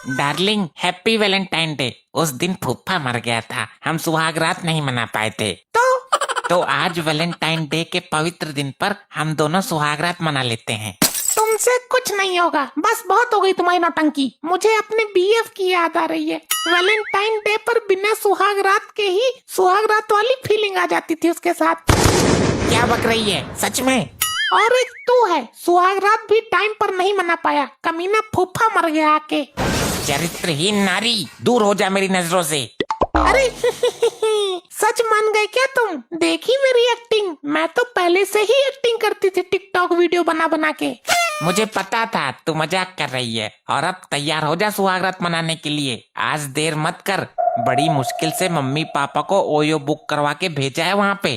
Darling happy Valentine day. उस दिन फूफा मर गया था, हम सुहाग रात नहीं मना पाए थे। तो आज वैलेंटाइन डे के पवित्र दिन पर हम दोनों सुहाग रात मना लेते हैं। तुमसे कुछ नहीं होगा, बस बहुत हो गई तुम्हारी नौटंकी। मुझे अपने बीएफ की याद आ रही है। वैलेंटाइन डे पर बिना सुहाग रात के ही सुहाग रात वाली फीलिंग आ जाती थी उसके साथ। क्या बक रही है, सच में? और एक तू है, सुहाग रात भी टाइम पर नहीं मना पाया, कमीना फूफा मर गया आके। चरित्रहीन नारी, दूर हो जा मेरी नजरों से। अरे सच मान गए क्या तुम? देखी मेरी एक्टिंग? मैं तो पहले से ही एक्टिंग करती थी टिकटॉक वीडियो बना बना के। मुझे पता था तू मजाक कर रही है। और अब तैयार हो जा सुहाग रात मनाने के लिए। आज देर मत कर, बड़ी मुश्किल से मम्मी पापा को ओयो बुक करवा के भेजा है वहाँ पे।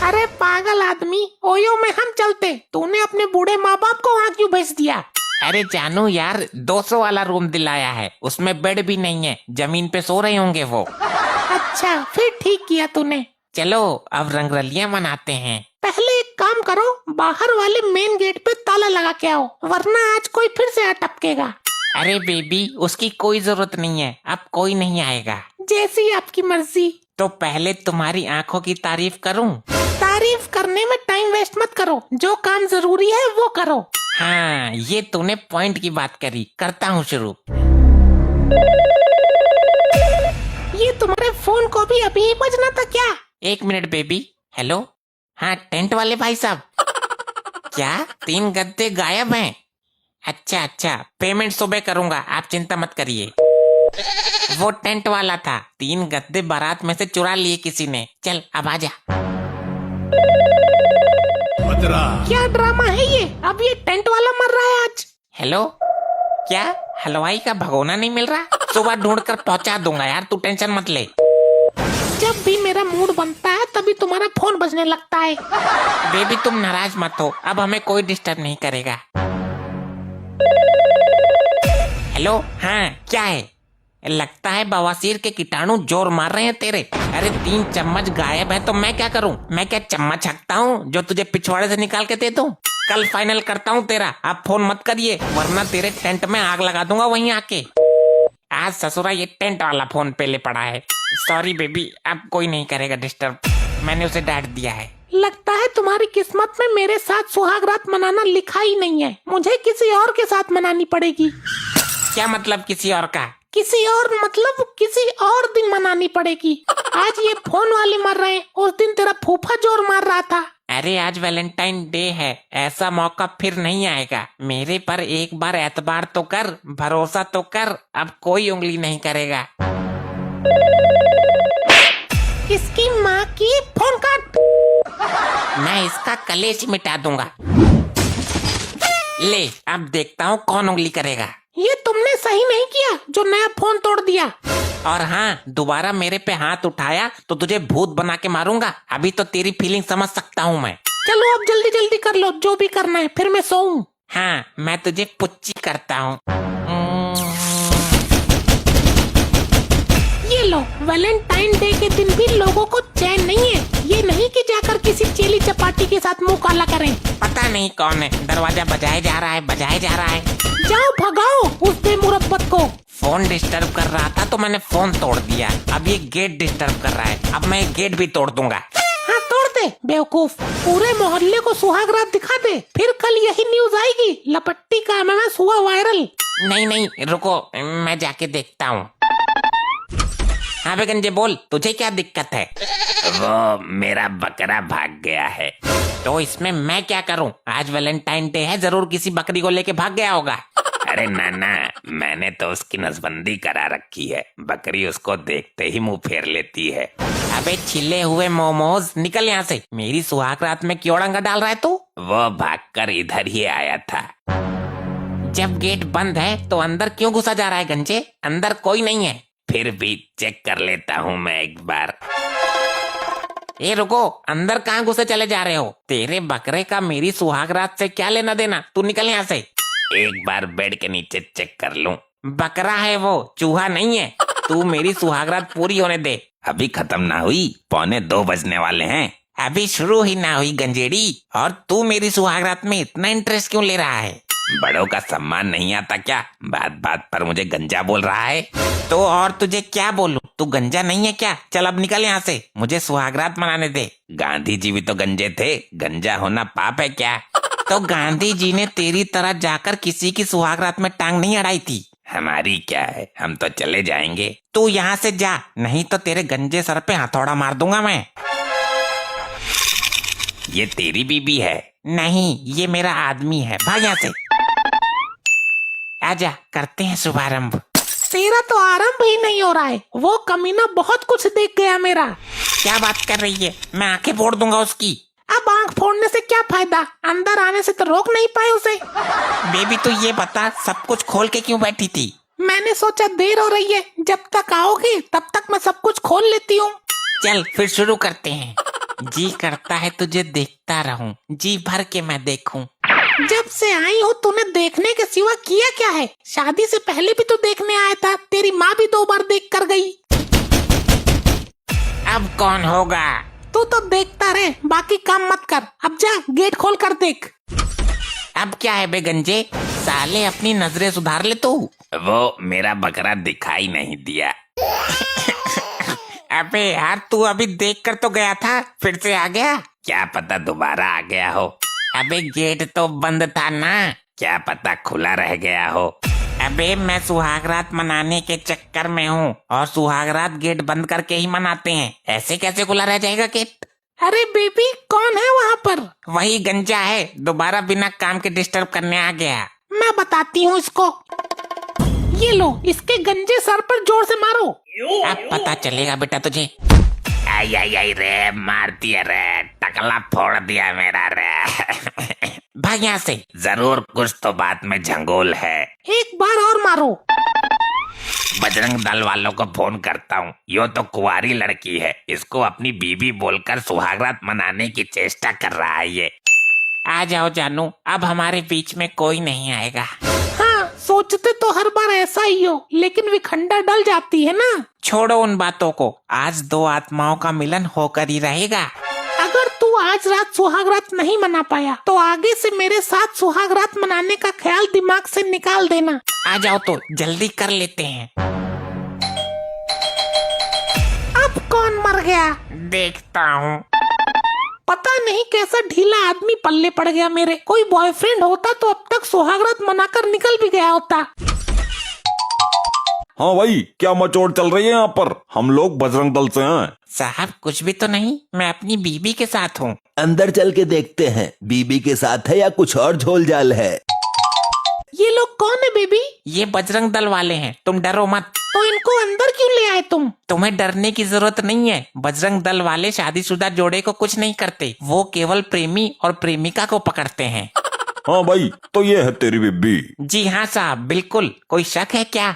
अरे पागल आदमी, ओयो में हम चलते, तूने अपने बूढ़े माँ बाप को वहाँ क्यों भेज दिया? अरे जानू यार, 200 वाला रूम दिलाया है, उसमें बेड भी नहीं है, जमीन पे सो रहे होंगे वो। अच्छा फिर ठीक किया तूने। चलो अब रंगरलियां मनाते हैं। पहले एक काम करो, बाहर वाले मेन गेट पे ताला लगा के आओ, वरना आज कोई फिर से अटपकेगा। अरे बेबी, उसकी कोई जरूरत नहीं है, अब कोई नहीं आएगा। जैसी आपकी मर्जी। तो पहले तुम्हारी आंखों की तारीफ करूं? तारीफ करने में टाइम वेस्ट मत करो, जो काम जरूरी है वो करो। हाँ, ये तूने पॉइंट की बात करी, करता हूँ शुरू। ये तुम्हारे फोन को भी अभी ही बजना था क्या? 1 मिनट बेबी। हेलो, हाँ टेंट वाले भाई साहब। क्या 3 गद्दे गायब हैं? अच्छा अच्छा, पेमेंट सुबह करूंगा, आप चिंता मत करिए। वो टेंट वाला था, 3 गद्दे बारात में से चुरा लिए किसी ने। चल अब आजा। क्या ड्रामा है ये? अब ये टेंट वाला मर रहा है आज। हेलो, क्या हलवाई का भगोना नहीं मिल रहा? सुबह ढूंढ कर पहुंचा दूंगा यार, तू टेंशन मत ले। जब भी मेरा मूड बनता है तभी तुम्हारा फोन बजने लगता है। बेबी तुम नाराज मत हो, अब हमें कोई डिस्टर्ब नहीं करेगा। हेलो, हाँ क्या है? लगता है बवासीर के कीटाणु जोर मार रहे हैं तेरे। अरे 3 चम्मच गायब है तो मैं क्या करूं? मैं क्या चम्मच हकता हूं जो तुझे पिछवाड़े से निकाल के दे दूं? कल फाइनल करता हूं तेरा, आप फोन मत करिए वरना तेरे टेंट में आग लगा दूंगा वहीं आके। आज ससुरा ये टेंट वाला फोन पे ले पड़ा है। सॉरी बेबी, अब कोई नहीं करेगा डिस्टर्ब, मैंने उसे डांट दिया है। लगता है तुम्हारी किस्मत में मेरे साथ सुहाग रात मनाना लिखा ही नहीं है, मुझे किसी और के साथ मनानी पड़ेगी। क्या मतलब किसी और का? किसी और मतलब किसी और दिन मनानी पड़ेगी। आज ये फोन वाले मर रहे हैं, उस दिन तेरा फूफा जोर मार रहा था। अरे आज वैलेंटाइन डे है, ऐसा मौका फिर नहीं आएगा। मेरे पर एक बार एतबार तो कर, भरोसा तो कर, अब कोई उंगली नहीं करेगा। इसकी माँ की, फोन काट। मैं इसका कलेश मिटा दूंगा। ले, अब देखता हूँ कौन उंगली करेगा। ये तुमने सही नहीं किया जो नया फोन तोड़ दिया। और हाँ, दोबारा मेरे पे हाथ उठाया तो तुझे भूत बना के मारूंगा। अभी तो तेरी फीलिंग समझ सकता हूँ मैं। चलो अब जल्दी जल्दी कर लो जो भी करना है, फिर मैं सोऊं। हाँ, मैं तुझे पुच्ची करता हूँ। ये लो, वैलेंटाइन डे के दिन भी लोगों को चैन नहीं है। ये नहीं कि जाकर किसी चेली चपाटी के साथ मुंह काला करें। पता नहीं कौन है, दरवाजा बजाए जा रहा है, बजाए जा रहा है। जाओ भगाओ उस बेमुरब्बत को। फोन डिस्टर्ब कर रहा था तो मैंने फोन तोड़ दिया, अब ये गेट डिस्टर्ब कर रहा है, अब मैं गेट भी तोड़ दूंगा। हाँ तोड़ दे बेवकूफ, पूरे मोहल्ले को सुहाग रात दिखा दे, फिर कल यही न्यूज आएगी, लपट्टी का एमएमएस हुआ वायरल। नहीं नहीं रुको, मैं जाके देखता हूँ। हाँ बे गंजे बोल, तुझे क्या दिक्कत है? वो मेरा बकरा भाग गया है। तो इसमें मैं क्या करूँ? आज वैलेंटाइन डे है, जरूर किसी बकरी को लेके भाग गया होगा। अरे नाना, मैंने तो उसकी नसबंदी करा रखी है, बकरी उसको देखते ही मुंह फेर लेती है। अबे छिले हुए मोमोज, निकल यहाँ से। मेरी सुहाग रात में क्यों डंगा डाल रहा है तू? वो भागकर इधर ही आया था। जब गेट बंद है तो अंदर क्यों घुसा जा रहा है गंजे? अंदर कोई नहीं है। फिर भी चेक कर लेता हूँ मैं एक बार। ए रुको, अंदर कहाँ घुसे चले जा रहे हो? तेरे बकरे का मेरी सुहाग रात से क्या लेना देना? तू निकल यहाँ से। एक बार बेड के नीचे चेक कर लूं। बकरा है वो, चूहा नहीं है। तू मेरी सुहाग रात पूरी होने दे। अभी खत्म ना हुई, 1:45 बजने वाले हैं। अभी शुरू ही ना हुई गंजेड़ी, और तू मेरी सुहाग रात में इतना इंटरेस्ट क्यों ले रहा है? बड़ों का सम्मान नहीं आता क्या? बात बात पर मुझे गंजा बोल रहा है। तो और तुझे क्या बोलूं? तू गंजा नहीं है क्या? चल अब निकल यहाँ से, मुझे सुहागरात मनाने दे। गांधी जी भी तो गंजे थे, गंजा होना पाप है क्या? तो गांधी जी ने तेरी तरह जाकर किसी की सुहागरात में टांग नहीं अड़ाई थी। हमारी क्या है, हम तो चले जाएंगे। तू यहाँ से जा, नहीं तो तेरे गंजे सर पे हथौड़ा मार दूंगा मैं। ये तेरी बीबी है? नहीं, ये मेरा आदमी है। भाग यहाँ से। आजा, करते हैं शुभारंभ। तेरा तो आरंभ ही नहीं हो रहा है, वो कमीना बहुत कुछ देख गया मेरा। क्या बात कर रही है? मैं आंखें फोड़ दूंगा उसकी। अब आंख फोड़ने से क्या फायदा, अंदर आने से तो रोक नहीं पाए उसे। बेबी तू ये बता, सब कुछ खोल के क्यों बैठी थी? मैंने सोचा देर हो रही है, जब तक आओगे तब तक मैं सब कुछ खोल लेती हूँ। चल फिर शुरू करते हैं। जी करता है तुझे देखता रहूं, जी भर के मैं देखूं। जब से आई हो तूने देखने के सिवा किया क्या है? शादी से पहले भी तो देखने आया था, तेरी माँ भी 2 बार देख कर गई। अब कौन होगा? तू तो देखता रहे, बाकी काम मत कर। अब जा गेट खोल कर देख। अब क्या है बे गंजे, साले अपनी नजरें सुधार ले तू। वो मेरा बकरा दिखाई नहीं दिया। अबे यार तू अभी देख कर तो गया था, फिर से आ गया। क्या पता दोबारा आ गया हो। अबे गेट तो बंद था ना, क्या पता खुला रह गया हो। अबे मैं सुहागरात मनाने के चक्कर में हूँ, और सुहागरात गेट बंद करके ही मनाते हैं। ऐसे कैसे खुला रह जाएगा गेट? अरे बेबी कौन है वहाँ पर? वही गंजा है, दोबारा बिना काम के डिस्टर्ब करने आ गया। मैं बताती हूँ इसको। ये लो, इसके गंजे सर पर जोर से मारो। अब पता चलेगा बेटा तुझे। आई आई आई रे, मार दिया रे, टकला फोड़ दिया मेरा रे। भाग यहाँ से, जरूर कुछ तो बात में झंगोल है। एक बार और मारो। बजरंग दल वालों को फोन करता हूँ, यो तो कुंवारी लड़की है, इसको अपनी बीबी बोलकर सुहागरात मनाने की चेष्टा कर रहा है ये। आ जाओ जानू, अब हमारे बीच में कोई नहीं आएगा। हाँ, सोचते तो हर बार ऐसा ही हो, लेकिन विखंडा डल जाती है ना। छोड़ो उन बातों को, आज 2 आत्माओं का मिलन होकर ही रहेगा। अगर तू आज रात सुहागरात नहीं मना पाया तो आगे से मेरे साथ सुहागरात मनाने का ख्याल दिमाग से निकाल देना। आ जाओ तो जल्दी कर लेते हैं। अब कौन मर गया? देखता हूँ। पता नहीं कैसा ढीला आदमी पल्ले पड़ गया मेरे। कोई बॉयफ्रेंड होता तो अब तक सुहागरात मनाकर निकल भी गया होता। हाँ भाई, क्या मचोड़ चल रही है यहाँ पर? हम लोग बजरंग दल से हैं। साहब कुछ भी तो नहीं, मैं अपनी बीबी के साथ हूँ। अंदर चल के देखते हैं, बीबी के साथ है या कुछ और झोल जाल है। ये लोग कौन है बेबी? ये बजरंग दल वाले हैं, तुम डरो मत। तो इनको अंदर क्यों ले आए तुम? तुम्हें डरने की जरूरत नहीं है, बजरंग दल वाले शादीशुदा जोड़े को कुछ नहीं करते, वो केवल प्रेमी और प्रेमिका को पकड़ते हैं। हाँ भाई, तो ये है तेरी बीबी। जी हाँ साहब, बिल्कुल। कोई शक है क्या?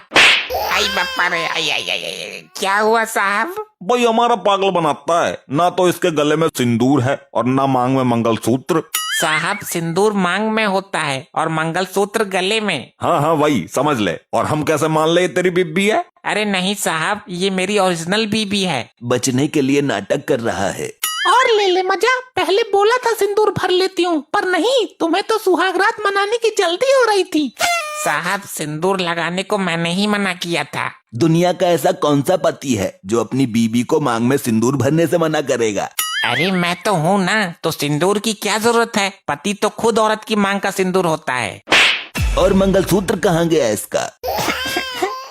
आई बापा रे, आई आई आई आई, क्या हुआ साहब? भाई हमारा पागल बनाता है, ना तो इसके गले में सिंदूर है और ना मांग में मंगलसूत्र। साहब सिंदूर मांग में होता है और मंगलसूत्र गले में। हाँ हाँ भाई, समझ ले। और हम कैसे मान ले ये तेरी बीबी है? अरे नहीं साहब, ये मेरी ओरिजिनल बीबी है। बचने के लिए नाटक कर रहा है। और ले ले मजा। पहले बोला था सिंदूर भर लेती हूँ, पर नहीं, तुम्हें तो सुहागरात मनाने की जल्दी हो रही थी। साहब सिंदूर लगाने को मैंने ही मना किया था। दुनिया का ऐसा कौन सा पति है जो अपनी बीबी को मांग में सिंदूर भरने से मना करेगा? अरे मैं तो हूँ ना, तो सिंदूर की क्या जरूरत है? पति तो खुद औरत की मांग का सिंदूर होता है। और मंगलसूत्र कहाँ गया इसका?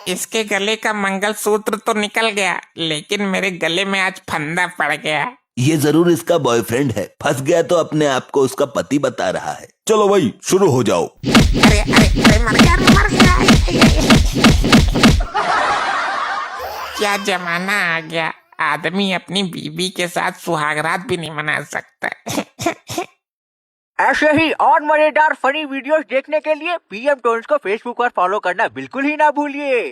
इसके गले का मंगलसूत्र तो निकल गया, लेकिन मेरे गले में आज फंदा पड़ गया। ये जरूर इसका बॉयफ्रेंड है, फंस गया तो अपने आप को उसका पति बता रहा है। चलो भाई शुरू हो जाओ। अरे अरे अरे मर गया, मर गया। क्या जमाना आ गया, आदमी अपनी बीबी के साथ सुहागरात भी नहीं मना सकता। ऐसे ही और मजेदार फनी वीडियोस देखने के लिए पीएम टोन्स को फेसबुक पर फॉलो करना बिल्कुल ही ना भूलिए।